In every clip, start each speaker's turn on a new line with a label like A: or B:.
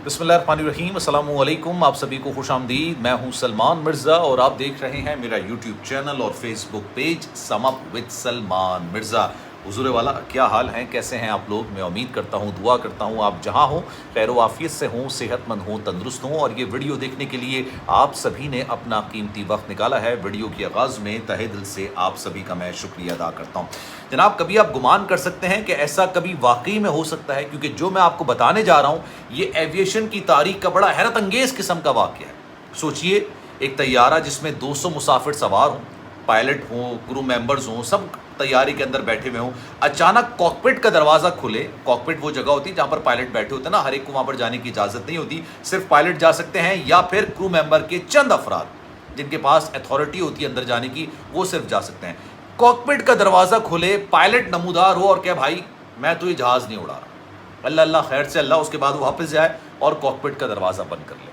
A: बिस्मिल्लाहिर्रहमानिर्रहीम, अस्सलाम वालेकुम। आप सभी को खुश आमदीद। मैं हूं सलमान मिर्ज़ा और आप देख रहे हैं मेरा यूट्यूब चैनल और Facebook page sum up with Salman Mirza. हुजूर वाला, क्या हाल हैं, कैसे हैं आप लोग? मैं उम्मीद करता हूं, दुआ करता हूं आप जहां हो खैर व आफियत से हों, सेहतमंद हों, तंदुरुस्त हों। और ये वीडियो देखने के लिए आप सभी ने अपना कीमती वक्त निकाला है। वीडियो के आगाज़ में तहे दिल से आप सभी का मैं शुक्रिया अदा करता हूँ। जनाब, कभी आप गुमान कर सकते हैं कि ऐसा कभी वाकई में हो सकता है? क्योंकि जो मैं आपको बताने जा रहा हूँ ये एविएशन की तारीख का बड़ा हैरत अंगेज़ किस्म का वाक़या है। सोचिए, एक तैयारा जिसमें 200 मुसाफिर सवार हों, पायलट हों, क्रू मेंबर्स हों, सब तैयारी के अंदर बैठे हुए हों, अचानक कॉकपिट का दरवाज़ा खुले। कॉकपिट वो जगह होती है जहाँ पर पायलट बैठे होते हैं ना, हर एक को वहाँ पर जाने की इजाज़त नहीं होती, सिर्फ पायलट जा सकते हैं या फिर क्रू मेंबर के चंद अफराद जिनके पास अथॉरिटी होती है अंदर जाने की, वो सिर्फ जा सकते हैं। कॉकपिट का दरवाज़ा खुले, पायलट नमूदार हो और क्या भाई मैं तो ये जहाज़ नहीं उड़ा रहा, अल्लाह अल्लाह खैर से अल्लाह, उसके बाद वो वापस जाए और कॉकपिट का दरवाज़ा बंद कर ले।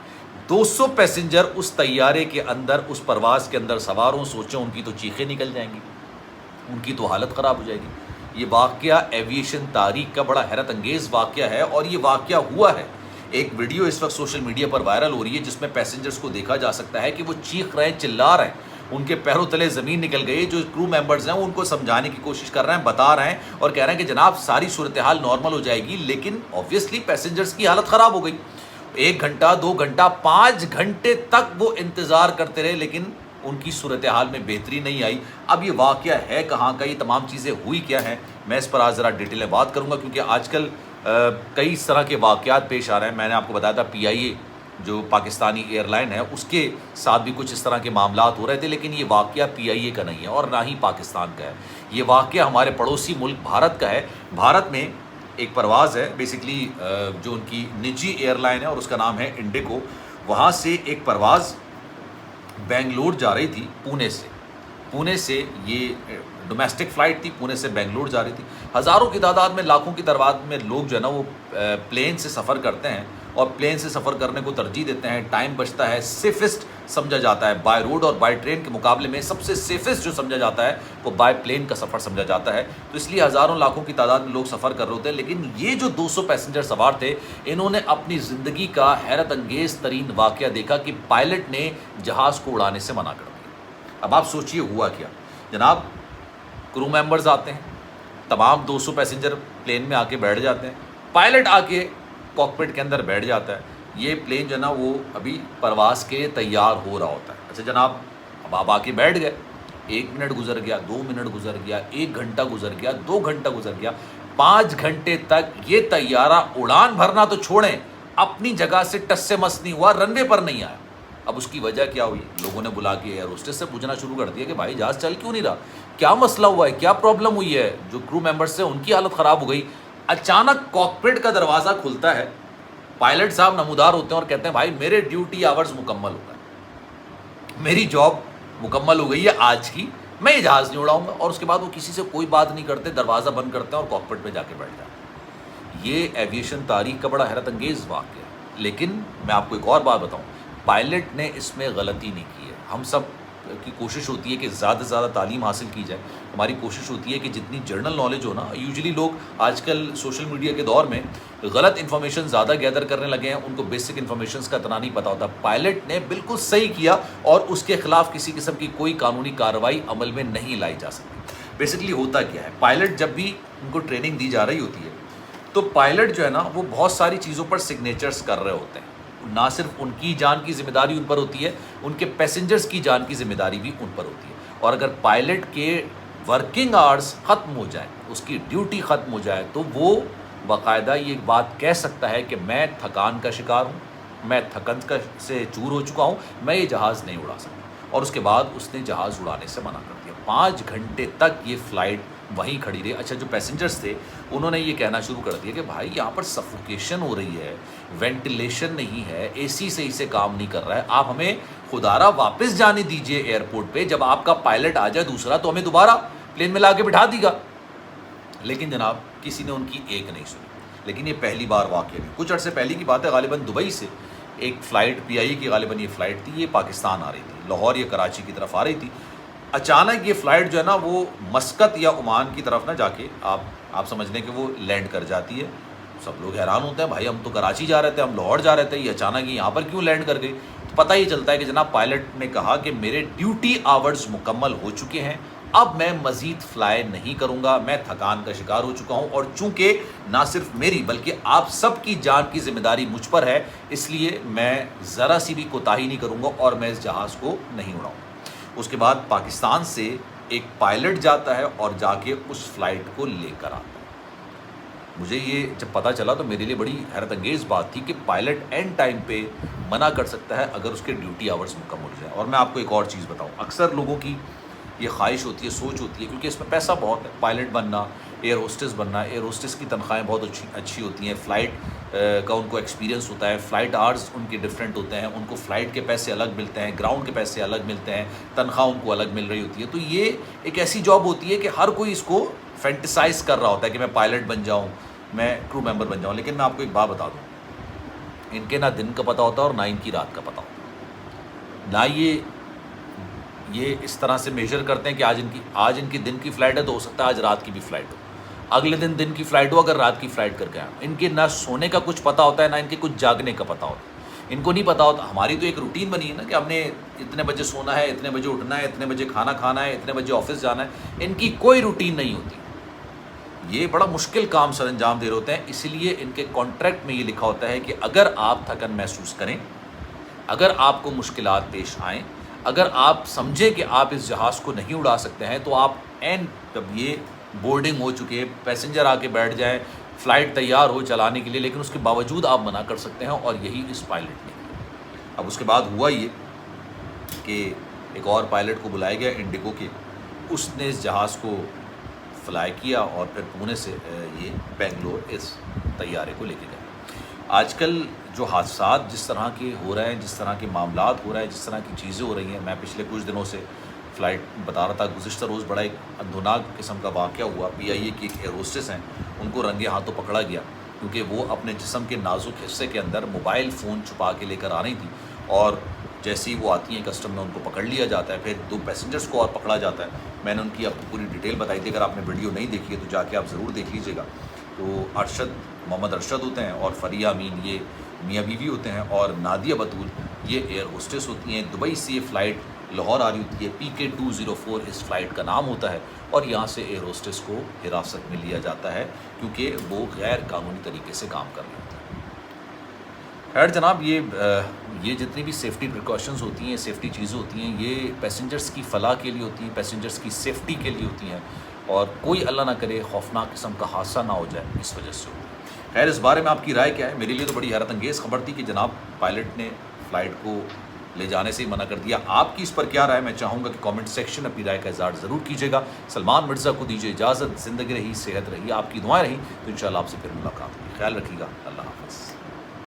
A: 200 पैसेंजर उस तैयारे के अंदर, उस परवाज़ के अंदर सवार हों, सोचें उनकी तो चीखें निकल जाएंगी, उनकी तो हालत ख़राब हो जाएगी। ये वाक़या एविएशन तारीख का बड़ा हैरत अंगेज़ वाक़या है और ये वाक़या हुआ है। एक वीडियो इस वक्त सोशल मीडिया पर वायरल हो रही है जिसमें पैसेंजर्स को देखा जा सकता है कि वो चीख रहे हैं, चिल्ला रहे हैं, उनके पैरों तले ज़मीन निकल गई। जो क्रू मेंबर्स हैं वो उनको समझाने की कोशिश कर रहे हैं, बता रहे हैं और कह रहे हैं कि जनाब सारी सूरत हाल नॉर्मल हो जाएगी। लेकिन ऑब्वियसली पैसेंजर्स की हालत ख़राब हो गई। 1 घंटा, 2 घंटा, 5 घंटे तक वो इंतज़ार करते रहे लेकिन उनकी सूरत हाल में बेहतरी नहीं आई। अब ये वाक़या है कहाँ का, ये तमाम चीज़ें हुई क्या हैं, मैं इस पर आज ज़रा डिटेल में बात करूँगा क्योंकि आजकल कई इस तरह के वाक़यात पेश आ रहे हैं। मैंने आपको बताया था PIA जो पाकिस्तानी एयरलाइन है उसके साथ भी कुछ इस तरह के मामलात हो रहे थे, लेकिन ये वाक़या PIA का नहीं है और ना ही पाकिस्तान का है। ये वाक़या हमारे पड़ोसी मुल्क भारत का है। भारत में एक परवाज़ है बेसिकली जो उनकी निजी एयरलाइन है और उसका नाम है इंडिगो। वहाँ से एक परवाज़ बेंगलुरु जा रही थी पुणे से ये डोमेस्टिक फ़्लाइट थी, पुणे से बेंगलुरु जा रही थी। हज़ारों की तादाद में, लाखों की तादाद में लोग जो है ना वो प्लेन से सफ़र करते हैं और प्लेन से सफ़र करने को तरजीह देते हैं। टाइम बचता है, सेफेस्ट समझा जाता है। बाय रोड और बाय ट्रेन के मुकाबले में सबसे सेफेस्ट जो समझा जाता है वो बाय प्लेन का सफ़र समझा जाता है। तो इसलिए हज़ारों लाखों की तादाद में लोग सफ़र कर रहे होते हैं। लेकिन ये जो 200 पैसेंजर सवार थे, इन्होंने अपनी ज़िंदगी का हैरत अंगेज़ तरीन वाक़या देखा कि पायलट ने जहाज़ को उड़ाने से मना कर दिया। अब आप सोचिए हुआ क्या। जनाब, क्रू मेंबर्स आते हैं, तमाम 200 पैसेंजर प्लेन में आके बैठ जाते हैं, पायलट आके कॉकपिट के अंदर बैठ जाता है। ये प्लेन जो है ना वो अभी परवाज़ के तैयार हो रहा होता है। अच्छा जनाब, अब आप आके बैठ गए, 1 मिनट गुजर गया, 2 मिनट गुजर गया, 1 घंटा गुजर गया, 2 घंटा गुजर गया, 5 घंटे तक ये तैयारा उड़ान भरना तो छोड़ें, अपनी जगह से टस से मस नहीं हुआ, रनवे पर नहीं आया। अब उसकी वजह क्या हुई? लोगों ने बुला के एयर होस्टेस से पूछना शुरू कर दिया कि भाई जहाज़ चल क्यों नहीं रहा, क्या मसला हुआ है, क्या प्रॉब्लम हुई है। जो क्रू मेंबर्स से उनकी हालत ख़राब हो गई। अचानक कॉकपिट का दरवाज़ा खुलता है, पायलट साहब नमूदार होते हैं और कहते हैं भाई मेरे ड्यूटी आवर्स मुकम्मल हो गए, मेरी जॉब मुकम्मल हो गई है आज की, मैं ये जहाज़ नहीं उड़ाऊंगा। और उसके बाद वो किसी से कोई बात नहीं करते, दरवाज़ा बंद करते हैं और कॉकपिट में जाके बैठ जाते हैं। ये एविएशन तारीख का बड़ा हैरत अंगेज़ वाक़या है। लेकिन मैं आपको एक और बात बताऊँ, पायलट ने इसमें गलती नहीं की है। हम सब की कोशिश होती है कि ज़्यादा से ज़्यादा तालीम हासिल की जाए। हमारी कोशिश होती है कि जितनी जनरल नॉलेज हो ना, यूजुअली लोग आजकल सोशल मीडिया के दौर में गलत इन्फॉर्मेशन ज़्यादा गैदर करने लगे हैं, उनको बेसिक इन्फॉर्मेशन का इतना नहीं पता होता। पायलट ने बिल्कुल सही किया और उसके खिलाफ किसी किस्म की कोई कानूनी कार्रवाई अमल में नहीं लाई जा सकती। बेसिकली होता क्या है, पायलट जब भी उनको ट्रेनिंग दी जा रही होती है तो पायलट जो है ना वो बहुत सारी चीज़ों पर सिग्नेचर्स कर रहे होते हैं। ना सिर्फ उनकी जान की जिम्मेदारी उन पर होती है, उनके पैसेंजर्स की जान की जिम्मेदारी भी उन पर होती है। और अगर पायलट के वर्किंग आवर्स ख़त्म हो जाए, उसकी ड्यूटी ख़त्म हो जाए, तो वो बाकायदा ये बात कह सकता है कि मैं थकान का शिकार हूँ, मैं थकन का से चूर हो चुका हूँ, मैं ये जहाज़ नहीं उड़ा सकता। और उसके बाद उसने जहाज़ उड़ाने से मना कर दिया। 5 घंटे तक ये फ़्लाइट वहीं खड़ी रही। अच्छा, जो पैसेंजर्स थे उन्होंने ये कहना शुरू कर दिया कि भाई यहाँ पर सफोकेशन हो रही है, वेंटिलेशन नहीं है, AC सही से काम नहीं कर रहा है, आप हमें खुदारा वापस जाने दीजिए एयरपोर्ट पे, जब आपका पायलट आ जाए दूसरा तो हमें दोबारा प्लेन में ला के बिठा देगा। लेकिन जनाब किसी ने उनकी एक नहीं सुनी। लेकिन ये पहली बार वाक़या नहीं, कुछ अर्से पहले की बात है, गालिबन दुबई से एक फ़्लाइट PIA की गालिबन ये फ़्लाइट थी, ये पाकिस्तान आ रही थी, लाहौर या कराची की तरफ आ रही थी। अचानक ये फ़्लाइट जो है ना वो मस्कत या ओमान की तरफ ना जाके आप समझ लें कि वो लैंड कर जाती है। سب لوگ حیران ہوتے ہیں، بھائی ہم تو کراچی جا رہے تھے، ہم لاہور جا رہے تھے، یہ اچانک ہی یہاں پر کیوں لینڈ کر گئی؟ تو پتہ یہ چلتا ہے کہ جناب پائلٹ نے کہا کہ میرے ڈیوٹی آورز مکمل ہو چکے ہیں، اب میں مزید فلائی نہیں کروں گا، میں تھکان کا شکار ہو چکا ہوں، اور چونکہ نہ صرف میری بلکہ آپ سب کی جان کی ذمہ داری مجھ پر ہے، اس لیے میں ذرا سی بھی کوتاہی نہیں کروں گا اور میں اس جہاز کو نہیں اڑاؤں گا۔ اس کے بعد پاکستان سے ایک پائلٹ جاتا ہے اور جا کے اس فلائٹ کو لے کر آتا ہے۔ مجھے یہ جب پتہ چلا تو میرے لیے بڑی حیرت انگیز بات تھی کہ پائلٹ اینڈ ٹائم پہ منع کر سکتا ہے اگر اس کے ڈیوٹی آورز مکمل ہو جائیں۔ اور میں آپ کو ایک اور چیز بتاؤں، اکثر لوگوں کی یہ خواہش ہوتی ہے، سوچ ہوتی ہے، کیونکہ اس میں پیسہ بہت ہے، پائلٹ بننا، ایئر ہوسٹس بننا، ایئر ہوسٹس کی تنخواہیں بہت اچھی ہوتی ہیں، فلائٹ کا ان کو ایکسپیرینس ہوتا ہے، فلائٹ آورز ان کے ڈفرینٹ ہوتے ہیں، ان کو فلائٹ کے پیسے الگ ملتے ہیں، گراؤنڈ کے پیسے الگ ملتے ہیں، تنخواہ ان کو الگ مل رہی ہوتی ہے۔ تو یہ ایک ایسی جاب ہوتی ہے کہ ہر کوئی اس کو فینٹیسائز کر رہا ہوتا ہے کہ میں پائلٹ بن جاؤں، میں کرو ممبر بن جاؤں۔ لیکن میں آپ کو ایک بات بتا دوں، ان کے نہ دن کا پتہ ہوتا ہے اور نہ ان کی رات کا پتہ ہوتا ہے، نہ یہ اس طرح سے میجر کرتے ہیں کہ آج ان کی دن کی فلائٹ ہے تو ہو سکتا ہے آج رات کی بھی فلائٹ ہو، اگلے دن کی فلائٹ ہو اگر رات کی فلائٹ کر کے آئیں۔ ان کے نہ سونے کا کچھ پتہ ہوتا ہے، نہ ان کے کچھ جاگنے کا پتہ ہوتا ہے، ان کو نہیں پتہ ہوتا۔ ہماری تو ایک روٹین بنی ہے نا کہ ہم نے اتنے بجے سونا ہے، اتنے بجے اٹھنا ہے، اتنے بجے کھانا کھانا ہے، اتنے بجے آفس جانا ہے، ان کی کوئی روٹین نہیں ہوتی۔ یہ بڑا مشکل کام سر انجام دے رہے ہوتے ہیں، اسی لیے ان کے کانٹریکٹ میں یہ لکھا ہوتا ہے کہ اگر آپ تھکن محسوس کریں، اگر آپ کو مشکلات پیش آئیں، اگر آپ سمجھیں کہ آپ اس جہاز کو نہیں اڑا سکتے ہیں، تو آپ جب یہ بورڈنگ ہو چکی ہے، پیسنجر آ کے بیٹھ جائیں، فلائٹ تیار ہو چلانے کے لیے، لیکن اس کے باوجود آپ منع کر سکتے ہیں، اور یہی اس پائلٹ نے کیا۔ اب اس کے بعد ہوا یہ کہ ایک اور پائلٹ کو بلایا گیا انڈیگو کے، اس نے اس جہاز کو فلائی کیا اور پھر پونے سے یہ بنگلور اس طیارے کو لے کے گئے۔ آج کل جو حادثات جس طرح کے ہو رہے ہیں، جس طرح کے معاملات ہو رہے ہیں، جس طرح کی چیزیں ہو رہی ہیں، میں پچھلے کچھ دنوں سے فلائٹ بتا رہا تھا، گزشتہ روز بڑا ایک اندھوناک قسم کا واقعہ ہوا۔ PIA کی ایک ایئر ہوسٹس ہیں، ان کو رنگے ہاتھوں پکڑا گیا کیونکہ وہ اپنے جسم کے نازک حصے کے اندر موبائل فون چھپا کے لے کر آ رہی تھیں، اور جیسے ہی وہ آتی ہیں کسٹم میں ان کو پکڑ لیا جاتا ہے، پھر 2 پیسنجرز کو اور پکڑا جاتا ہے۔ میں نے ان کی آپ کو پوری ڈیٹیل بتائی تھی، اگر آپ نے ویڈیو نہیں دیکھی ہے تو جا کے آپ ضرور دیکھ لیجیے گا۔ تو محمد ارشد ہوتے ہیں اور فریہ امین یہ میاں بیوی ہوتے ہیں، اور نادیہ بطول یہ ایئر ہوسٹس ہوتی ہیں۔ دبئی سے یہ فلائٹ لاہور آ رہی ہوتی ہے، PK204 اس فلائٹ کا نام ہوتا ہے، اور یہاں سے ایئر ہوسٹس کو حراست میں لیا جاتا ہے کیونکہ وہ غیر قانونی طریقے سے کام کر رہے ہوتے ہیں۔ خیر جناب، یہ جتنی بھی سیفٹی پریکاشنز ہوتی ہیں، سیفٹی چیزیں ہوتی ہیں، یہ پیسنجرز کی فلاح کے لیے ہوتی ہیں، پیسنجرز کی سیفٹی کے لیے ہوتی ہیں، اور کوئی اللہ نہ کرے خوفناک قسم کا حادثہ نہ ہو جائے اس وجہ سے۔ خیر اس بارے میں آپ کی رائے کیا ہے؟ میرے لیے تو بڑی حیرت انگیز خبر تھی کہ جناب پائلٹ نے فلائٹ کو لے جانے سے ہی منع کر دیا۔ آپ کی اس پر کیا رائے؟ میں چاہوں گا کہ کامنٹ سیکشن اپنی رائے کا اظہار ضرور کیجیے گا۔ سلمان مرزا کو دیجیے اجازت، زندگی رہی، صحت رہی، آپ کی دعائیں رہیں تو انشاءاللہ آپ سے پھر ملاقات ہوگی۔ خیال رکھیے گا، اللہ حافظ۔